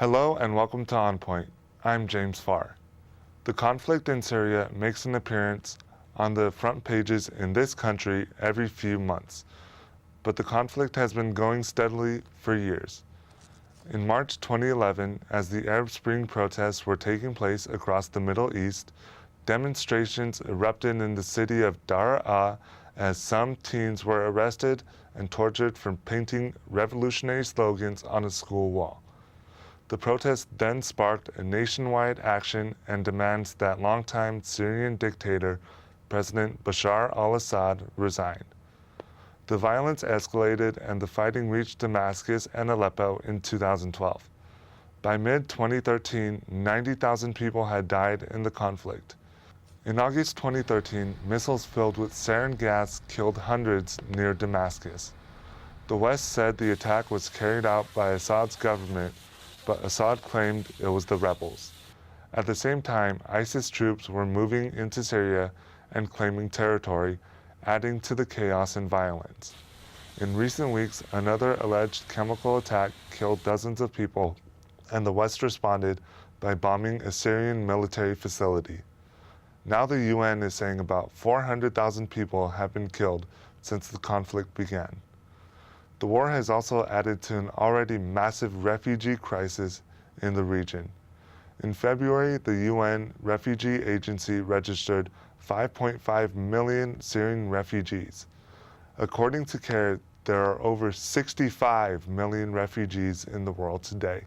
Hello and welcome to On Point. I'm James Farr. The conflict in Syria makes an appearance on the front pages in this country every few months, but the conflict has been going steadily for years. In March 2011, as the Arab Spring protests were taking place across the Middle East, demonstrations erupted in the city of Daraa as some teens were arrested and tortured for painting revolutionary slogans on a school wall. The protest then sparked a nationwide action and demands that longtime Syrian dictator President Bashar al-Assad resign. The violence escalated and the fighting reached Damascus and Aleppo in 2012. By mid-2013, 90,000 people had died in the conflict. In August 2013, missiles filled with sarin gas killed hundreds near Damascus. The West said the attack was carried out by Assad's government, but Assad claimed it was the rebels. At the same time, ISIS troops were moving into Syria and claiming territory, adding to the chaos and violence. In recent weeks, another alleged chemical attack killed dozens of people, and the West responded by bombing a Syrian military facility. Now the UN is saying about 400,000 people have been killed since the conflict began. The war has also added to an already massive refugee crisis in the region. In February, the UN Refugee Agency registered 5.5 million Syrian refugees. According to CARE, there are over 65 million refugees in the world today,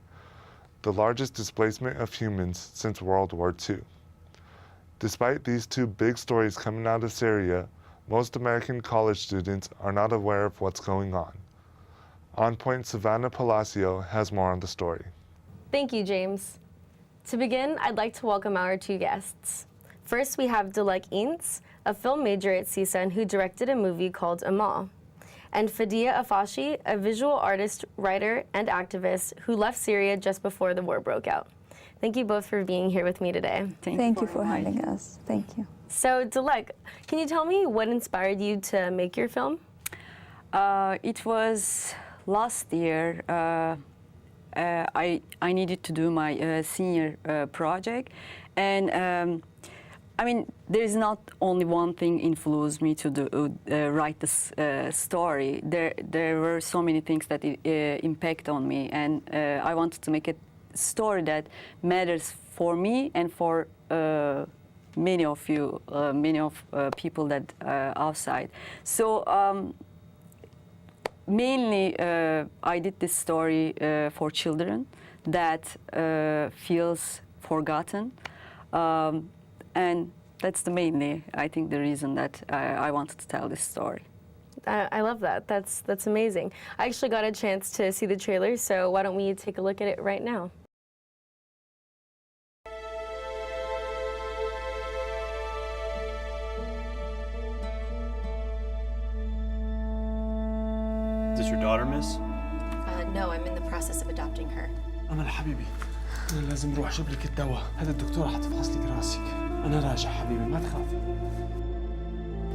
the largest displacement of humans since World War II. Despite these two big stories coming out of Syria, most American college students are not aware of what's going on. On Point Savannah Palacio has more on the story. Thank you, James. To begin, I'd like to welcome our two guests. First, we have Dilek Ince, a film major at CSUN who directed a movie called Amal, and Fadia Afashe, a visual artist, writer, and activist who left Syria just before the war broke out. Thank you both for being here with me today. Thank you for having us. Thank you. So, Dilek, can you tell me what inspired you to make your film? It was last year. I needed to do my senior project, and I mean, there is not only one thing influenced me to write this story. There were so many things that impact on me, and I wanted to make a story that matters for me and for many of you, people that outside. So mainly, I did this story for children that feels forgotten. And that's mainly, I think, the reason that I wanted to tell this story. I love that. That's amazing. I actually got a chance to see the trailer, so why don't we take a look at it right now? Is this your daughter, miss? No, I'm in the process of adopting her. أنا حبيبي أنا لازم أروح أجيب لك الدواء. هذا الدكتورة حتفحص لك راسك. أنا راجع حبيبي ما تخافي.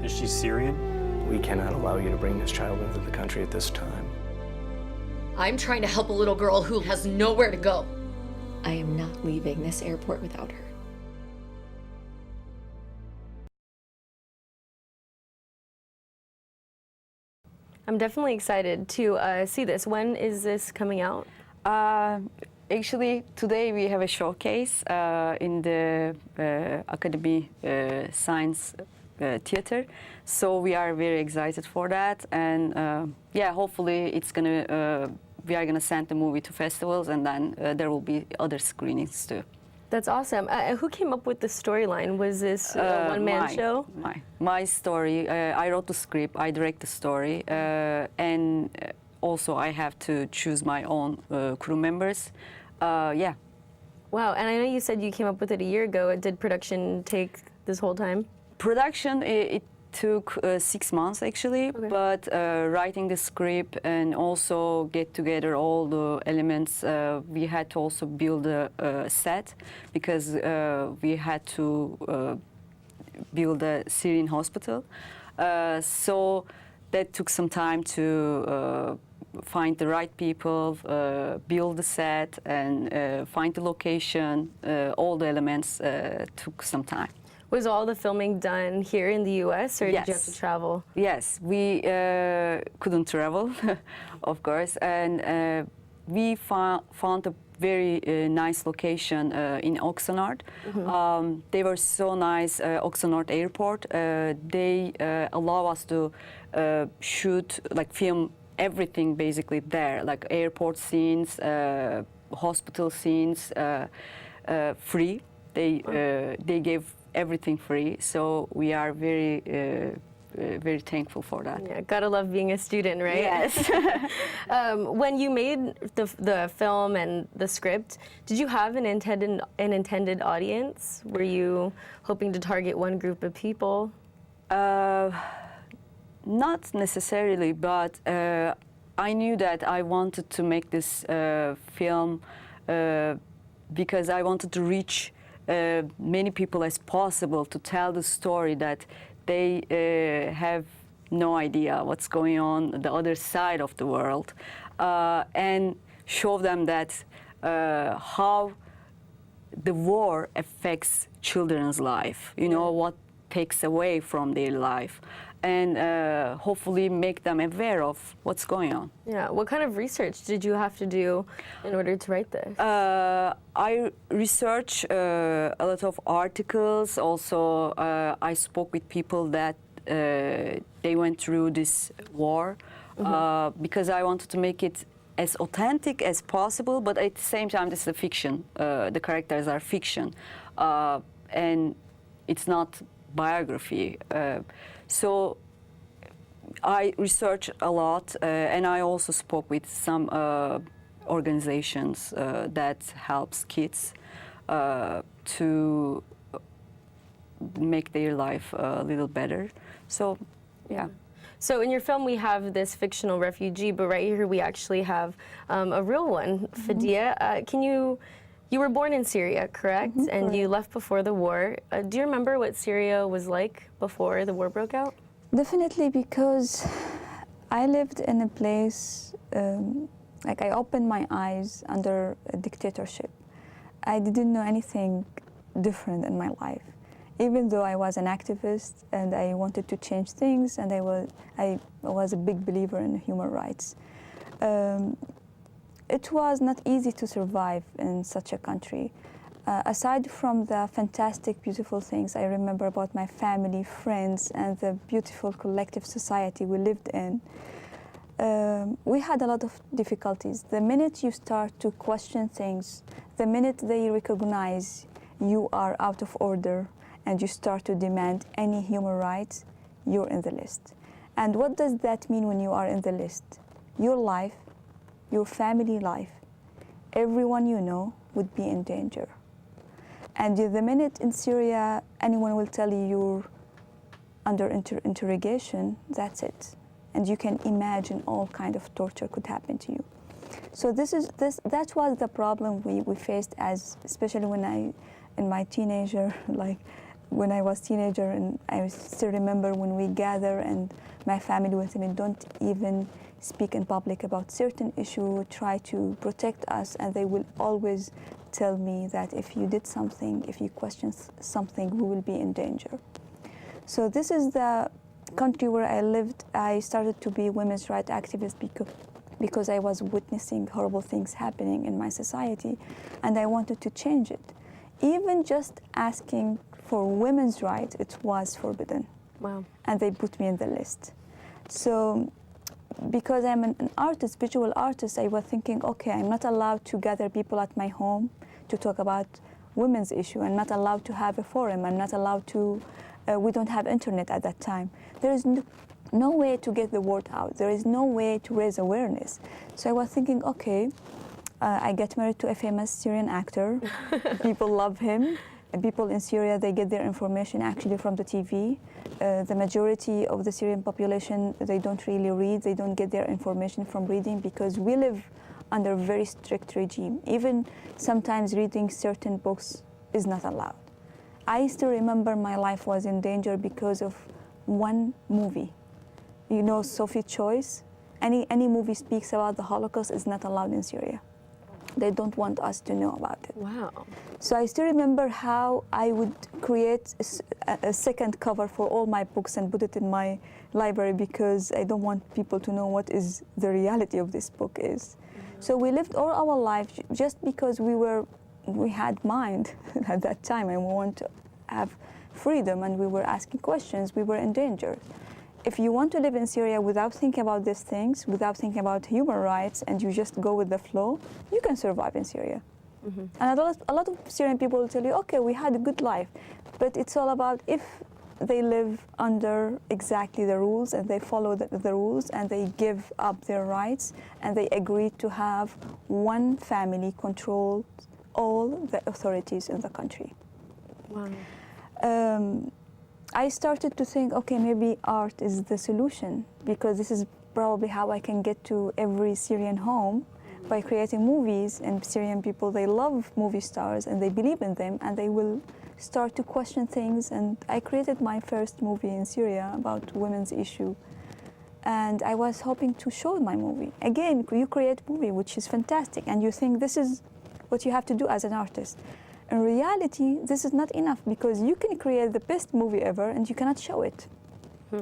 Is she Syrian? We cannot allow you to bring this child into the country at this time. I'm trying to help a little girl who has nowhere to go. I am not leaving this airport without her. I'm definitely excited to see this. When is this coming out? Actually, today we have a showcase in the Academy Science Theater, so we are very excited for that. And yeah, hopefully it's gonna we are gonna send the movie to festivals, and then there will be other screenings too. That's awesome. Who came up with the storyline? Was this a one-man show? My story. I wrote the script. I direct the story, and also I have to choose my own crew members. Yeah. Wow, and I know you said you came up with it a year ago. Did production take this whole time? Production, it took 6 months actually, Okay. but writing the script and also get together all the elements, we had to also build a set because we had to build a Syrian hospital. So that took some time to find the right people, build the set, and find the location. All the elements took some time. Was all the filming done here in the U.S. or did you have to Yes. travel? Yes, we couldn't travel, of course, and we found a very nice location in Oxnard. They were so nice, Oxnard Airport. They allow us to shoot, like film everything basically there, like airport scenes, hospital scenes, free. They gave everything free, so we are very thankful for that. Yeah, gotta love being a student, right? Yes. When you made the film and the script, did you have an intended audience? Were you hoping to target one group of people? Not necessarily, but I knew that I wanted to make this film because I wanted to reach many people as possible, to tell the story that they have no idea what's going on the other side of the world, and show them that how the war affects children's life, you know, what takes away from their life, and hopefully make them aware of what's going on. Yeah. What kind of research did you have to do in order to write this? I researched a lot of articles. Also, I spoke with people that they went through this war, because I wanted to make it as authentic as possible, but at the same time, this is a fiction. The characters are fiction, and it's not biography. So I researched a lot, and I also spoke with some organizations that helps kids to make their life a little better. So, yeah. So in your film, we have this fictional refugee, but right here we actually have a real one, Fadia. You were born in Syria, correct? And you left before the war. Do you remember what Syria was like before the war broke out? Definitely, because I lived in a place, like I opened my eyes under a dictatorship. I didn't know anything different in my life, even though I was an activist and I wanted to change things, and I was a big believer in human rights. It was not easy to survive in such a country. Aside from the fantastic, beautiful things I remember about my family, friends, and the beautiful collective society we lived in, we had a lot of difficulties. The minute you start to question things, the minute they recognize you are out of order and you start to demand any human rights, you're in the list. And what does that mean when you are in the list? Your life, your family life, everyone you know would be in danger. And the minute in Syria anyone will tell you you're under interrogation, that's it. And you can imagine all kind of torture could happen to you. So that was the problem we faced, especially in my teenager, like when I was teenager, and I still remember when we gather and my family would say, don't even speak in public about certain issue, try to protect us, and they will always tell me that if you did something, if you question something, we will be in danger. So this is the country where I lived. I started to be a women's rights activist because I was witnessing horrible things happening in my society, and I wanted to change it. Even just asking for women's rights, it was forbidden. Wow. And they put me in the list. So because I'm an artist, visual artist, I was thinking, okay, I'm not allowed to gather people at my home to talk about women's issue. I'm not allowed to have a forum. I'm not allowed to, we don't have internet at that time. There is no way to get the word out. There is no way to raise awareness. So I was thinking, okay, I get married to a famous Syrian actor. People love him. And people in Syria, they get their information actually from the TV. The majority of the Syrian population, they don't really read. They don't get their information from reading because we live under a very strict regime. Even sometimes reading certain books is not allowed. I still remember my life was in danger because of one movie. You know Sophie's Choice? any movie speaks about the Holocaust is not allowed in Syria. They don't want us to know about it. Wow. So I still remember how I would create a second cover for all my books and put it in my library because I don't want people to know what is the reality of this book is. So we lived all our life just because we had mind at that time and we want to have freedom and we were asking questions, we were in danger. If you want to live in Syria without thinking about these things, without thinking about human rights, and you just go with the flow, you can survive in Syria. And a lot of Syrian people will tell you, okay, we had a good life, but it's all about if they live under exactly the rules and they follow the rules and they give up their rights and they agree to have one family control all the authorities in the country. Wow. I started to think, okay, maybe art is the solution because this is probably how I can get to every Syrian home by creating movies. And Syrian people, they love movie stars and they believe in them and they will start to question things. And I created my first movie in Syria about women's issue. And I was hoping to show my movie. Again, you create a movie, which is fantastic, and you think this is what you have to do as an artist. In reality, this is not enough because you can create the best movie ever and you cannot show it.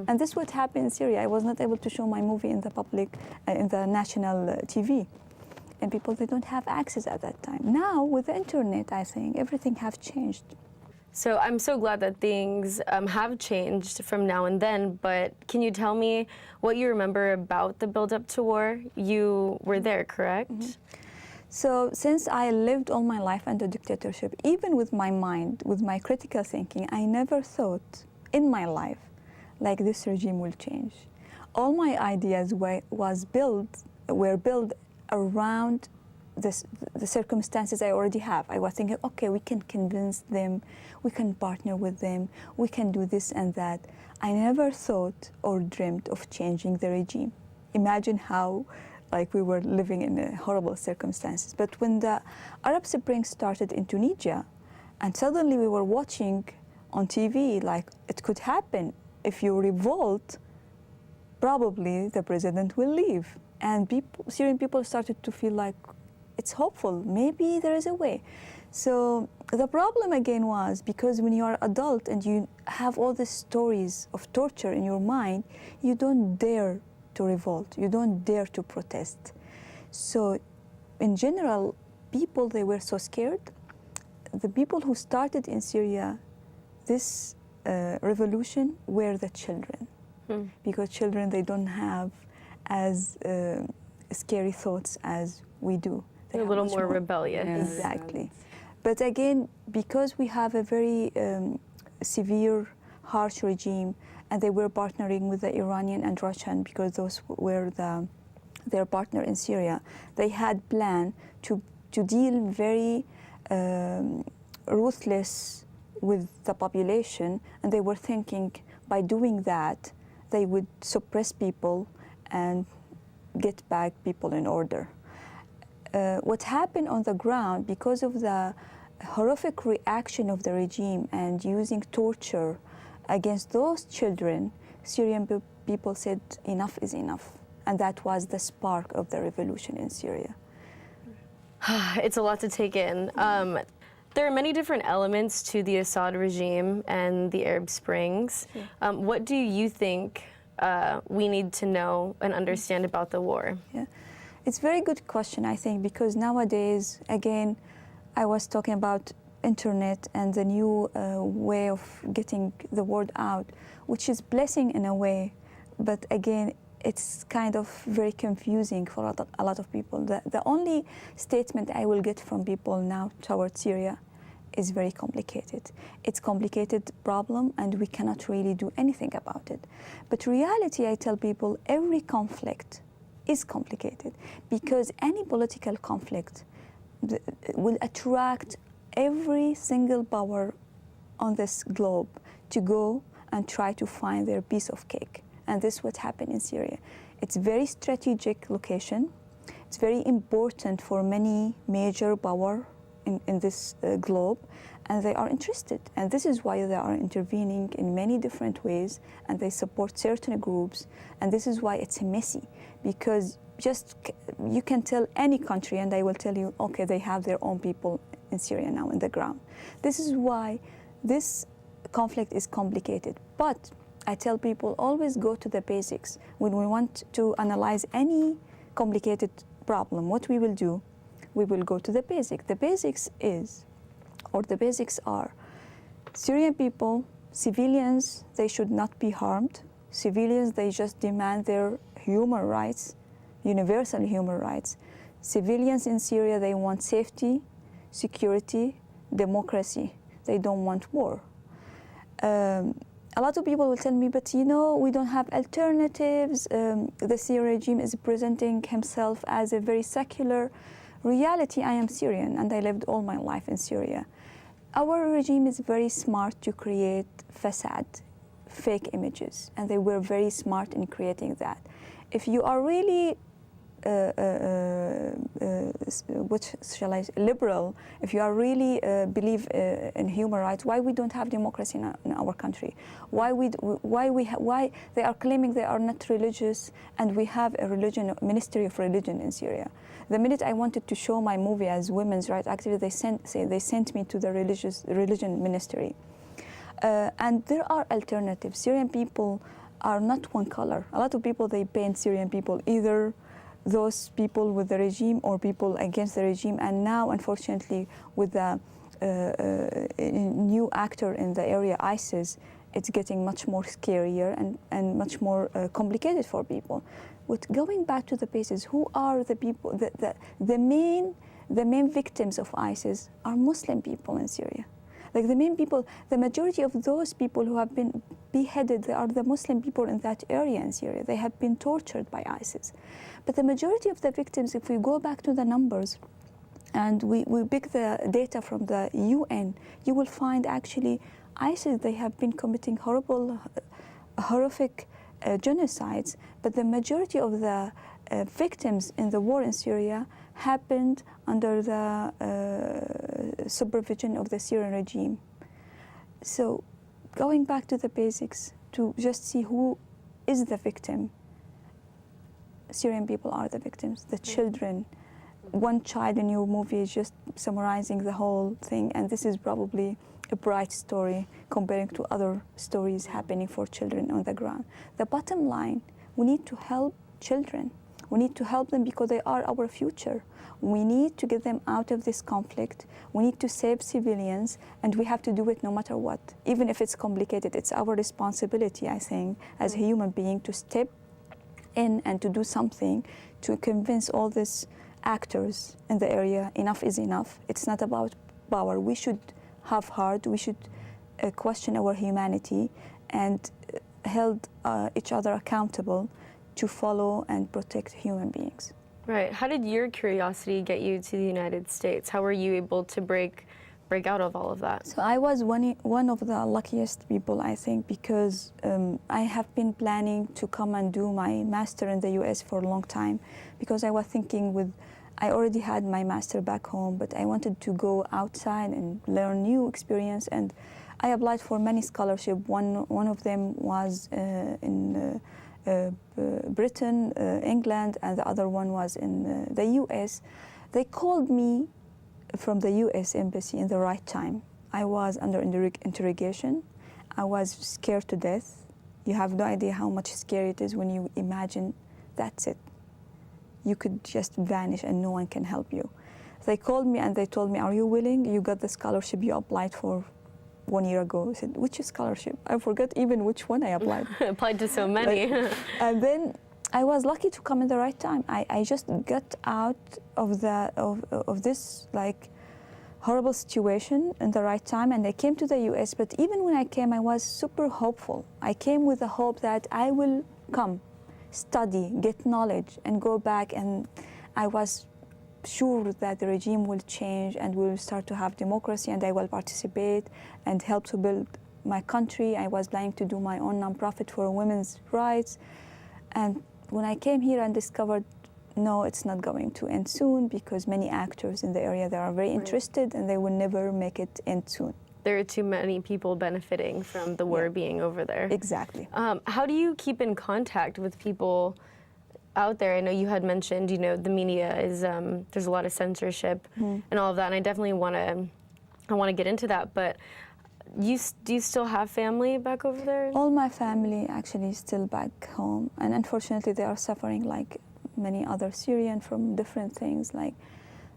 And this is what happened in Syria. I was not able to show my movie in the public, in the national TV. And people, they don't have access at that time. Now, with the internet, I think everything has changed. So I'm so glad that things have changed from now and then, but can you tell me what you remember about the build-up to war? You were there, correct? So since I lived all my life under dictatorship, even with my mind, with my critical thinking, I never thought in my life like this regime will change. All my ideas were built around the circumstances I already have. I was thinking, okay, we can convince them, we can partner with them, we can do this and that. I never thought or dreamed of changing the regime. Imagine how we were living in horrible circumstances. But when the Arab Spring started in Tunisia, and suddenly we were watching on TV, it could happen. If you revolt, probably the president will leave. And Syrian people started to feel like it's hopeful, maybe there is a way. So the problem again was because when you are adult and you have all these stories of torture in your mind, you don't dare to revolt, you don't dare to protest. So in general, people, they were so scared. The people who started in Syria this revolution were the children. Because children, they don't have as scary thoughts as we do. They're a little more rebellious. Exactly. But again, because we have a very severe, harsh regime, and they were partnering with the Iranian and Russian because those were their partner in Syria, they had planned to deal very ruthless with the population, and they were thinking by doing that, they would suppress people and get back people in order. What happened on the ground, because of the horrific reaction of the regime and using torture against those children, Syrian people said enough is enough. And that was the spark of the revolution in Syria. It's a lot to take in. There are many different elements to the Assad regime and the Arab Springs. What do you think we need to know and understand about the war? Yeah. It's a very good question, I think, because nowadays, again, I was talking about internet and the new way of getting the word out, which is blessing in a way, but again, it's kind of very confusing for a lot of people. The only statement I will get from people now towards Syria is very complicated. It's a complicated problem and we cannot really do anything about it. But reality, I tell people, every conflict is complicated because any political conflict will attract every single power on this globe to go and try to find their piece of cake. And this is what happened in Syria. It's a very strategic location. It's very important for many major power in this globe, and they are interested. And this is why they are intervening in many different ways, and they support certain groups. And this is why it's messy, because you can tell any country, and I will tell you, okay, they have their own people in Syria now in the ground. This is why this conflict is complicated. But I tell people, always go to the basics. When we want to analyze any complicated problem, what we will do, we will go to the basic. The basics are Syrian people, civilians, they should not be harmed. Civilians, they just demand their human rights, universal human rights. Civilians in Syria, they want safety, security, democracy. They don't want war. A lot of people will tell me, but we don't have alternatives. The Syrian regime is presenting himself as a very secular. Reality, I am Syrian, and I lived all my life in Syria. Our regime is very smart to create facade, fake images, and they were very smart in creating that. If you are really liberal, if you are really believe in human rights, why we don't have democracy in our country? Why they are claiming they are not religious, and we have a ministry of religion in Syria? The minute I wanted to show my movie as women's rights activists, they sent me to the religion ministry. And there are alternatives. Syrian people are not one color. A lot of people, they paint Syrian people either those people with the regime or people against the regime. And now, unfortunately, with the new actor in the area, ISIS, it's getting much more scarier and much more complicated for people. But going back to the basics, who are the people? The main victims of ISIS are Muslim people in Syria. Like the main people, the majority of those people who have been beheaded, they are the Muslim people in that area in Syria. They have been tortured by ISIS. But the majority of the victims, if we go back to the numbers, and we pick the data from the UN, you will find actually ISIS, they have been committing horrific genocides, but the majority of the victims in the war in Syria happened under the supervision of the Syrian regime. So going back to the basics, to just see who is the victim, Syrian people are the victims, the children. One child in your movie is just summarizing the whole thing, and this is probably a bright story comparing to other stories happening for children on the ground. The bottom line, we need to help children. We need to help them because they are our future. We need to get them out of this conflict. We need to save civilians, and we have to do it no matter what. Even if it's complicated, it's our responsibility, I think, as a human being to step in and to do something to convince all these actors in the area enough is enough. It's not about power. We should have heart. We should question our humanity and hold each other accountable to follow and protect human beings. Right. How did your curiosity get you to the United States? How were you able to break out of all of that? So I was one of the luckiest people, I think, because I have been planning to come and do my master in the US for a long time, because I was thinking I already had my master back home, but I wanted to go outside and learn new experience, and I applied for many scholarships. One of them was in Britain, England, and the other one was in the US. They called me from the US embassy in the right time. I was under interrogation. I was scared to death. You have no idea how much scary it is when you imagine that's it. You could just vanish and no one can help you. They called me and they told me, are you willing? You got the scholarship you applied for 1 year ago. I said, which scholarship? I forgot even which one I applied. Applied to so many. And then I was lucky to come in the right time. I just got out of this like horrible situation in the right time, and I came to the US. But even when I came, I was super hopeful. I came with the hope that I will come, study, get knowledge, and go back. And I was sure that the regime will change and we will start to have democracy, and I will participate and help to build my country. I was planning to do my own nonprofit for women's rights. And when I came here and discovered no, it's not going to end soon because many actors in the area, they are very interested and they will never make it end soon. There are too many people benefiting from the war being over there. Exactly. How do you keep in contact with people out there? I know you had mentioned, you know, the media is, there's a lot of censorship and all of that, and I definitely want to get into that, but do you still have family back over there? All my family actually is still back home, and unfortunately they are suffering like many other Syrian from different things. Like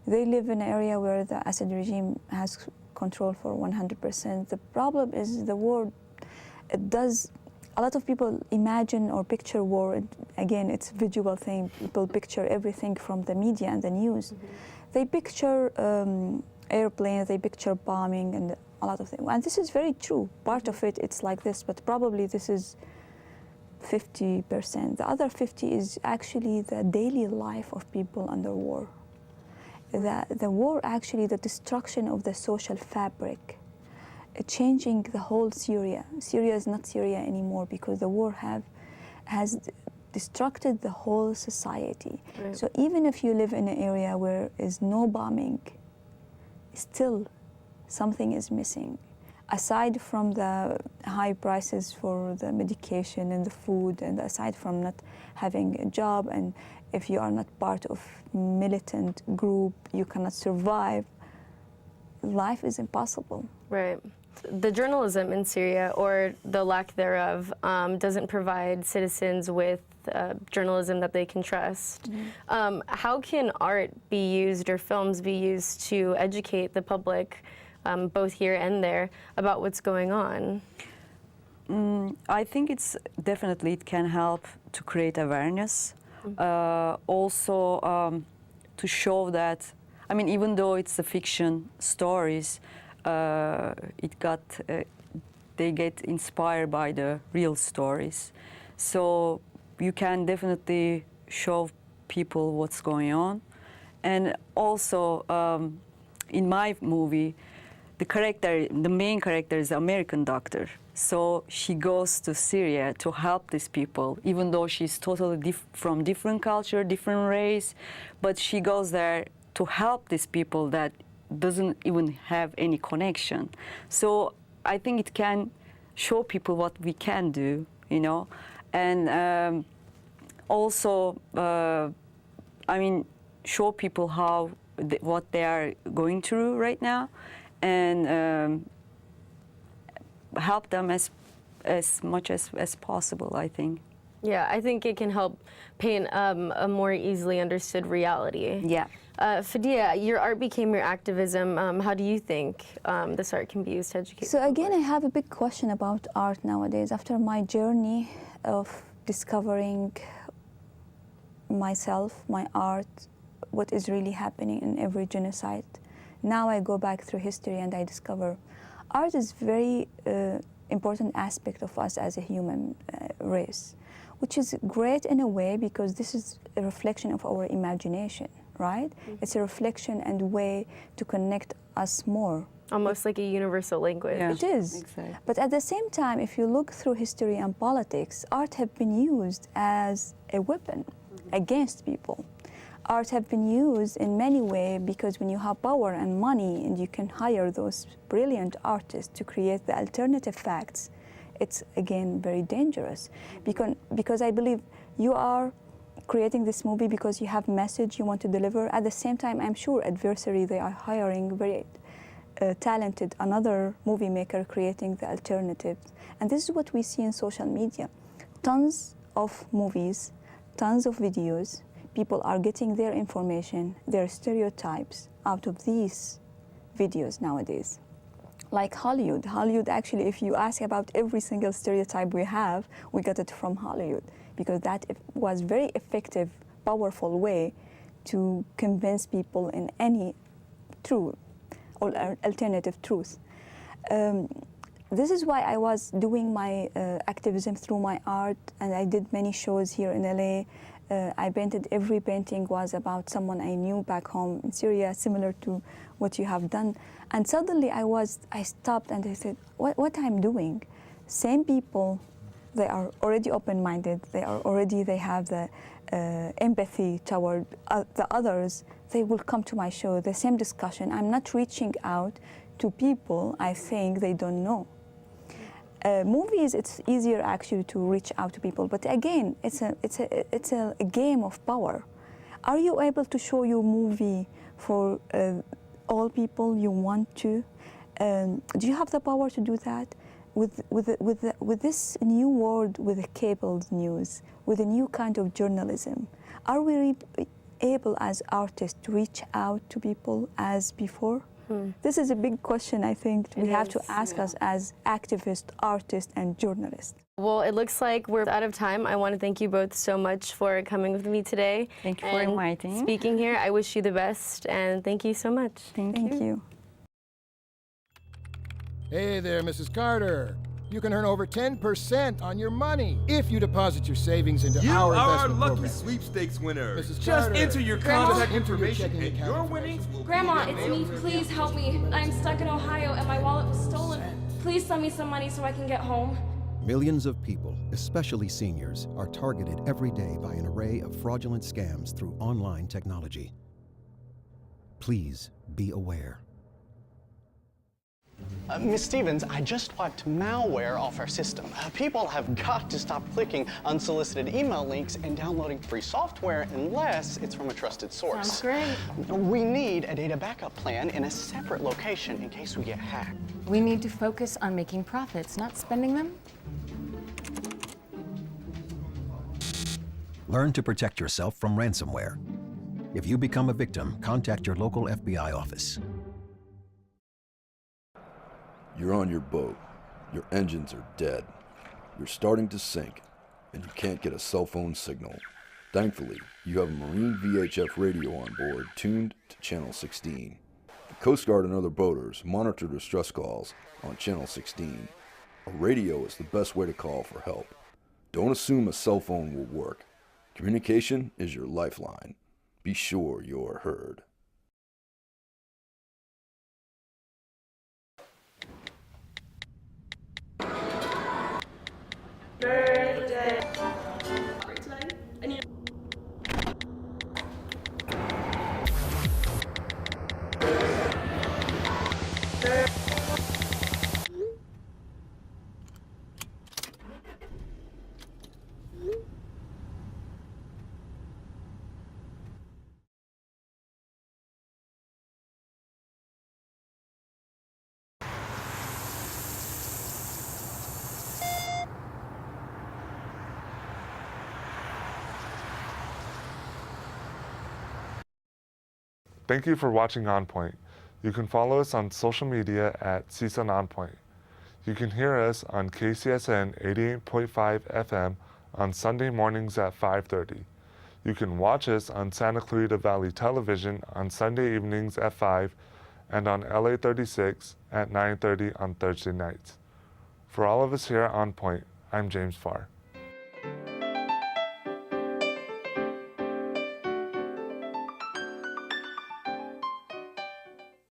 they live in an area where the Assad regime has control for 100%. The problem is the war, it does, a lot of people imagine or picture war, again, it's a visual thing. People picture everything from the media and the news. They picture airplanes, they picture bombing and a lot of things. And this is very true. Part of it, it's like this, but probably this is 50%. The other 50 is actually the daily life of people under war. The war, actually, the destruction of the social fabric, changing the whole Syria. Syria is not Syria anymore because the war has destructed the whole society. Right. So even if you live in an area where is no bombing, still something is missing. Aside from the high prices for the medication and the food, and aside from not having a job, and if you are not part of militant group, you cannot survive, life is impossible. Right. The journalism in Syria, or the lack thereof, doesn't provide citizens with journalism that they can trust. How can art be used or films be used to educate the public, both here and there, about what's going on? I think it's definitely it can help to create awareness. Also to show that, I mean, even though it's a fiction stories, they get inspired by the real stories. So you can definitely show people what's going on. And also, in my movie, the main character is an American doctor. So she goes to Syria to help these people, even though she's totally from different culture, different race, but she goes there to help these people that doesn't even have any connection. So I think it can show people what we can do, you know, and also, I mean, show people what they are going through right now, and help them as much as possible, I think. Yeah, I think it can help paint a more easily understood reality. Yeah. Fadia, your art became your activism. How do you think this art can be used to educate So the again, I public? have a big question about art nowadays. After my journey of discovering myself, my art, what is really happening in every genocide, now I go back through history and I discover art is very important aspect of us as a human race, which is great in a way because this is a reflection of our imagination, right? It's a reflection and way to connect us more. Almost like a universal language. Yeah. It is. Exactly. But at the same time, if you look through history and politics, art have been used as a weapon against people. Art have been used in many ways because when you have power and money and you can hire those brilliant artists to create the alternative facts, it's again very dangerous. Because I believe you are creating this movie because you have message you want to deliver. At the same time, I'm sure adversary, they are hiring very talented another movie maker creating the alternatives. And this is what we see in social media. Tons of movies, tons of videos. People are getting their information, their stereotypes out of these videos nowadays. Like Hollywood. Hollywood, actually, if you ask about every single stereotype we have, we got it from Hollywood because that was very effective, powerful way to convince people in any true or alternative truth. This is why I was doing my activism through my art, and I did many shows here in LA. I painted, every painting was about someone I knew back home in Syria, similar to what you have done. And suddenly I stopped and I said, what I'm doing? Same people they are already open-minded, they have the empathy toward the others, they will come to my show, the same discussion. I'm not reaching out to people I think they don't know. Movies, it's easier actually to reach out to people, but again, it's a game of power. Are you able to show your movie for all people you want to? Do you have the power to do that? With this new world, with the cable news, with a new kind of journalism, are we able as artists to reach out to people as before? This is a big question I think we have to ask us as activists, artists, and journalists. Well, it looks like we're out of time. I want to thank you both so much for coming with me today. Thank you for inviting. Speaking here, I wish you the best, and thank you so much. Thank you. Hey there, Mrs. Carter. You can earn over 10% on your money if you deposit your savings into our investment lucky program. sweepstakes winner. Mrs. Just Carter, enter your Grandma? contact Enter your information checking and account your information winnings will Grandma, be it's me. mailed to Please you. help me. I'm stuck in Ohio and my wallet was stolen. Please send me some money so I can get home. Millions of people, especially seniors, are targeted every day by an array of fraudulent scams through online technology. Please be aware. Miss Stevens, I just wiped malware off our system. People have got to stop clicking unsolicited email links and downloading free software unless it's from a trusted source. Sounds great. We need a data backup plan in a separate location in case we get hacked. We need to focus on making profits, not spending them. Learn to protect yourself from ransomware. If you become a victim, contact your local FBI office. You're on your boat. Your engines are dead. You're starting to sink, and you can't get a cell phone signal. Thankfully, you have a Marine VHF radio on board tuned to Channel 16. The Coast Guard and other boaters monitor distress calls on Channel 16. A radio is the best way to call for help. Don't assume a cell phone will work. Communication is your lifeline. Be sure you're heard. Thank you for watching On Point. You can follow us on social media at CSUN On Point. You can hear us on KCSN 88.5 FM on Sunday mornings at 5:30. You can watch us on Santa Clarita Valley Television on Sunday evenings at 5 and on LA 36 at 9:30 on Thursday nights. For all of us here at On Point, I'm James Farr.